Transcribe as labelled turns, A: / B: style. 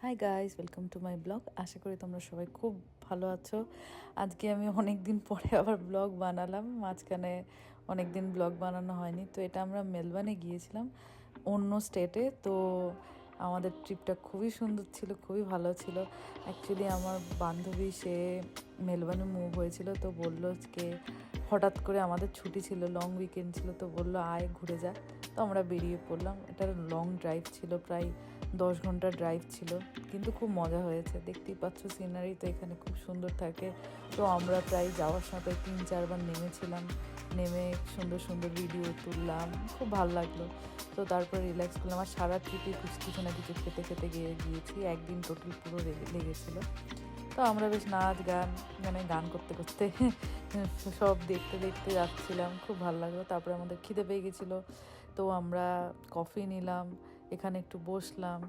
A: High guys, welcome to my blog. আশা করি তোমরা সবাই খুব ভালো আছো। আজকে আমি অনেক দিন পরে আবার ব্লগ বানালাম। মাঝখানে অনেক দিন ব্লগ বানানো হয়নি। তো এটা আমরা মেলবার্নে গিয়েছিলাম, অন্য স্টেটে। তো আমাদের ট্রিপটা খুবই সুন্দর ছিল, খুবই ভালো ছিল। অ্যাকচুয়ালি আমার বান্ধবী সে মেলবার্নে মুভ হয়েছিল, তো বললো যে হঠাৎ করে আমাদের ছুটি ছিল, লং উইকেন্ড ছিল, তো বললো আয় ঘুরে যা। তো আমরা বেরিয়ে পড়লাম। এটা লং ড্রাইভ ছিল, প্রায় 10 ঘন্টা ড্রাইভ ছিল, কিন্তু খুব মজা হয়েছে। দেখতেই পাচ্ছ সিনারি তো এখানে খুব সুন্দর থাকে। তো আমরা প্রায় যাওয়ার সময় প্রায় 3-4 বার নেমেছিলাম, নেমে সুন্দর সুন্দর ভিডিও তুললাম, খুব ভালো লাগলো। তো তারপর রিল্যাক্স করলাম। আর সারা ট্রিপে কিছু না কিছু খেতে খেতে গিয়েছি, একদিন টোটাল পুরো লেগেছিলো। তো আমরা বেশ নাচ গান, মানে গান করতে করতে সব দেখতে দেখতে যাচ্ছিলাম, খুব ভালো লাগলো। তারপরে আমাদের খিদে পেয়ে গেছিলো, তো আমরা কফি নিলাম, এখানে একটু বসলাম,